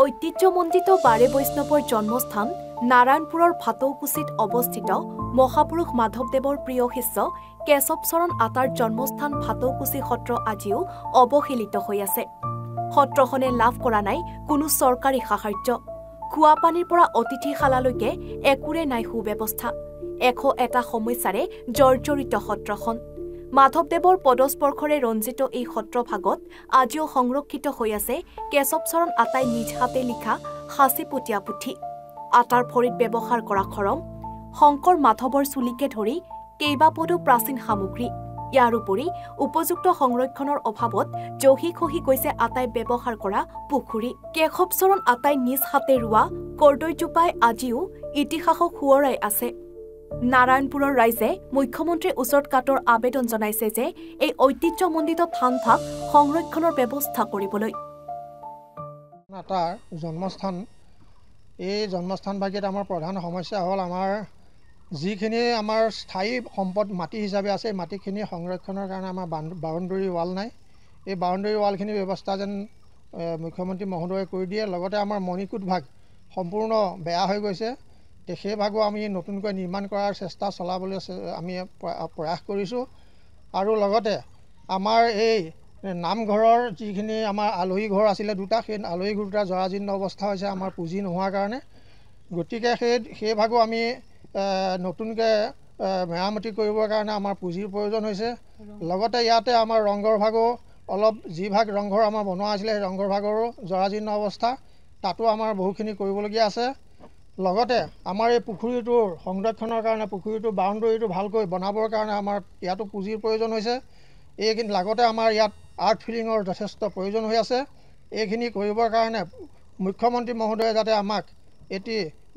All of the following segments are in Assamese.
ঐতিহ্যমণ্ডিত বাৰে বৈষ্ণৱৰ জন্মস্থান নাৰায়ণপুৰৰ ভাটৌকুছিত অৱস্থিত মহাপুৰুষ মাধৱদেৱৰ প্ৰিয় শিষ্য কেশৱচৰণ আতাৰ জন্মস্থান ভাটৌকুছি সত্ৰ আজিও অৱহেলিত হৈ আছে। সত্ৰখনে লাভ কৰা নাই কোনো চৰকাৰী সাহায্য। খোৱাপানীৰ পৰা অতিথিশালালৈকে একোৰে নাই সুব্যৱস্থা। 101টা সমস্যাৰে জৰ্জৰিত সত্ৰখন। মাধৱদেৱৰ পদস্পৰ্শৰে ৰঞ্জিত এই সত্ৰভাগত আজিও সংৰক্ষিত হৈ আছে কেশৱচৰণ আতাই নিজ হাতে লিখা সাঁচিপতীয়া পুথি, আতাৰ ভৰিত ব্যৱহাৰ কৰা খৰম, শংকৰ মাধৱৰ চুলিকে ধৰি কেইবাপদো প্ৰাচীন সামগ্ৰী। ইয়াৰ উপৰি উপযুক্ত সংৰক্ষণৰ অভাৱত জহি খহি গৈছে আতাই ব্যৱহাৰ কৰা পুখুৰী। কেশৱচৰণ আতাই নিজ হাতে ৰোৱা কৰ্দৈজোপাই আজিও ইতিহাসক সোঁৱৰাই আছে। নাৰায়ণপুৰৰ ৰাইজে মুখ্যমন্ত্ৰীৰ ওচৰত কাটৰ আবেদন জনাইছে যে এই ঐতিহ্যমণ্ডিত থানভাগ সংৰক্ষণৰ ব্যৱস্থা কৰিবলৈ। আতাৰ জন্মস্থান, এই জন্মস্থানভাগিত আমাৰ প্ৰধান সমস্যা হ'ল আমাৰ যিখিনি আমাৰ স্থায়ী সম্পদ মাটি হিচাপে আছে, মাটিখিনি সংৰক্ষণৰ কাৰণে আমাৰ বাউণ্ডেৰী ৱাল নাই। এই বাউণ্ডেৰী ৱালখিনিৰ ব্যৱস্থা যেন মুখ্যমন্ত্ৰী মহোদয়ে কৰি দিয়ে। লগতে আমাৰ মণিকূট ভাগ সম্পূৰ্ণ বেয়া হৈ গৈছে, সেই ভাগো আমি নতুনকৈ নিৰ্মাণ কৰাৰ চেষ্টা চলাবলৈ আমি প্ৰয়াস কৰিছোঁ। আৰু লগতে আমাৰ এই নামঘৰৰ যিখিনি আমাৰ আলহী ঘৰ আছিলে দুটা, সেই আলহী ঘৰ দুটা জৰাজীৰ্ণ অৱস্থা হৈছে আমাৰ পুঁজি নোহোৱাৰ কাৰণে। গতিকে সেই ভাগো আমি নতুনকৈ মেৰামতি কৰিবৰ কাৰণে আমাৰ পুঁজিৰ প্ৰয়োজন হৈছে। লগতে ইয়াতে আমাৰ ৰংঘৰ ভাগো অলপ, যি ভাগ ৰংঘৰ আমাৰ বনোৱা আছিলে সেই ৰংঘৰ ভাগৰো জৰাজীৰ্ণ অৱস্থা, তাতো আমাৰ বহুখিনি কৰিবলগীয়া আছে। লগতে আমাৰ এই পুখুৰীটোৰ সংৰক্ষণৰ কাৰণে, পুখুৰীটোৰ বাউণ্ডেৰীটো ভালকৈ বনাবৰ কাৰণে আমাৰ ইয়াতো পুঁজিৰ প্ৰয়োজন হৈছে। এইখিনি লগতে আমাৰ ইয়াত আৰ্ট ফিলিঙৰ যথেষ্ট প্ৰয়োজন হৈ আছে। এইখিনি কৰিবৰ কাৰণে মুখ্যমন্ত্ৰী মহোদয়ে যাতে আমাক এটি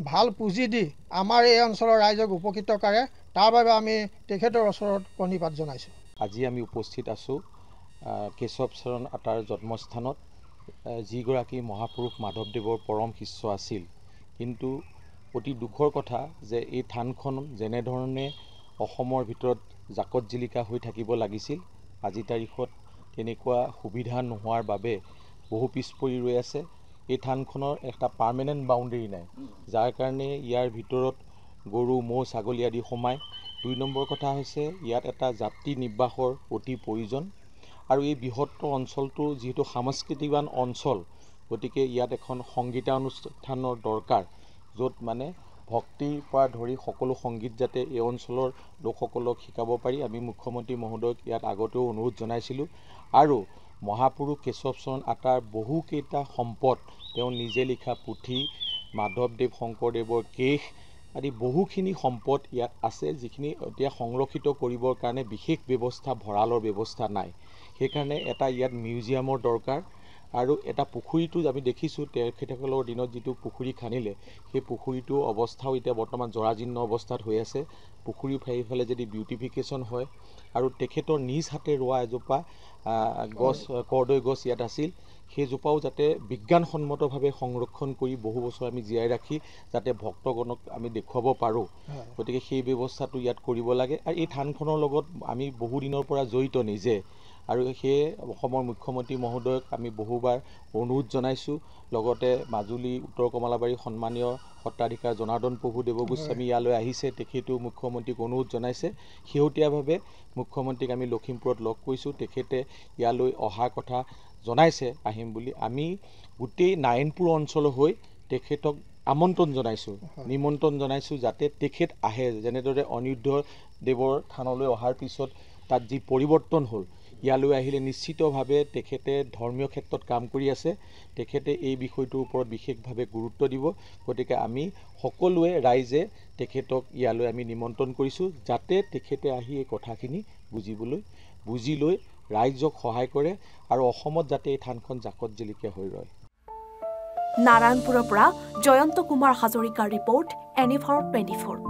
ভাল পুঁজি দি আমাৰ এই অঞ্চলৰ ৰাইজক উপকৃত কৰে, তাৰ বাবে আমি তেখেতৰ ওচৰত প্ৰণিপাত জনাইছোঁ। আজি আমি উপস্থিত আছোঁ কেশৱচৰণ আতাৰ জন্মস্থানত, যিগৰাকী মহাপুৰুষ মাধৱদেৱৰ পৰম শিষ্য আছিল। কিন্তু অতি দুখৰ কথা যে এই থানখন যেনেধৰণে অসমৰ ভিতৰত জাকত জিলিকা হৈ থাকিব লাগিছিল, আজি তাৰিখত তেনেকুৱা সুবিধা নোহোৱাৰ বাবে বহু পিছ পৰি ৰৈ আছে। এই থানখনৰ এটা পাৰ্মানেণ্ট বাউণ্ডেৰী নাই, যাৰ কাৰণে ইয়াৰ ভিতৰত গৰু, ম'হ, ছাগলী আদি সোমায়। 2 নম্বৰ কথা হৈছে ইয়াত এটা যাত্ৰী নিবাসৰ অতি প্ৰয়োজন। আৰু এই বৃহত্তৰ অঞ্চলটো যিহেতু সাংস্কৃতিবান অঞ্চল, গতিকে ইয়াত এখন সংগীতানুষ্ঠানৰ দৰকাৰ, য'ত মানে ভক্তিৰ পৰা ধৰি সকলো সংগীত যাতে এই অঞ্চলৰ লোকসকলক শিকাব পাৰি। আমি মুখ্যমন্ত্ৰী মহোদয়ক ইয়াত আগতেও অনুৰোধ জনাইছিলোঁ। আৰু মহাপুৰুষ কেশৱচৰণ আতাৰ বহুকেইটা সম্পদ, তেওঁ নিজে লিখা পুথি, মাধৱদেৱ শংকৰদেৱৰ কেশ আদি বহুখিনি সম্পদ ইয়াত আছে, যিখিনি এতিয়া সংৰক্ষিত কৰিবৰ কাৰণে বিশেষ ব্যৱস্থা, ভঁৰালৰ ব্যৱস্থা নাই। সেইকাৰণে এটা ইয়াত মিউজিয়ামৰ দৰকাৰ। আৰু এটা পুখুৰীটো আমি দেখিছোঁ তেখেতসকলৰ দিনত যিটো পুখুৰী খান্দিলে, সেই পুখুৰীটোৰ অৱস্থাও এতিয়া বৰ্তমান জৰাজীৰ্ণ অৱস্থাত হৈ আছে। পুখুৰীৰ চাৰিওফালে যদি বিউটিফিকেশ্যন হয়, আৰু তেখেতৰ নিজ হাতে ৰোৱা এজোপা গছ, কৰ্দৈ গছ ইয়াত আছিল, সেইজোপাও যাতে বিজ্ঞানসন্মতভাৱে সংৰক্ষণ কৰি বহু বছৰ আমি জীয়াই ৰাখি যাতে ভক্তগণক আমি দেখুৱাব পাৰোঁ, গতিকে সেই ব্যৱস্থাটো ইয়াত কৰিব লাগে। আৰু এই থানখনৰ লগত আমি বহুদিনৰ পৰা জড়িত নিজে, আৰু সেয়ে অসমৰ মুখ্যমন্ত্ৰী মহোদয়ক আমি বহুবাৰ অনুৰোধ জনাইছোঁ। লগতে মাজুলী উত্তৰ কমলাবাৰী সন্মানীয় সত্ৰাধিকাৰ জনাৰ্দন প্ৰভু দেৱগোস্বামী ইয়ালৈ আহিছে, তেখেতেও মুখ্যমন্ত্ৰীক অনুৰোধ জনাইছে। শেহতীয়াভাৱে মুখ্যমন্ত্ৰীক আমি লখিমপুৰত লগ কৰিছোঁ, তেখেতে ইয়ালৈ অহাৰ কথা জনাইছে আহিম বুলি। আমি গোটেই নাৰায়ণপুৰ অঞ্চল হৈ তেখেতক আমন্ত্ৰণ জনাইছোঁ, নিমন্ত্ৰণ জনাইছোঁ, যাতে তেখেত আহে। যেনেদৰে অনিৰুদ্ধ দেৱৰ থানলৈ অহাৰ পিছত তাত যি পৰিৱৰ্তন হ'ল, ইয়ালৈ আহিলে নিশ্চিতভাৱে তেখেতে ধৰ্মীয় ক্ষেত্ৰত কাম কৰি আছে, তেখেতে এই বিষয়টোৰ ওপৰত বিশেষভাৱে গুৰুত্ব দিব। গতিকে আমি সকলোৱে ৰাইজে তেখেতক ইয়ালৈ আমি নিমন্ত্ৰণ কৰিছোঁ, যাতে তেখেতে আহি এই কথাখিনি বুজি লৈ ৰাইজক সহায় কৰে, আৰু অসমত যাতে এই থানখন জাকত জিলিকা হৈ ৰয়। নাৰায়ণপুৰৰ পৰা জয়ন্ত কুমাৰ হাজৰিকাৰ ৰিপৰ্ট, NFR 24।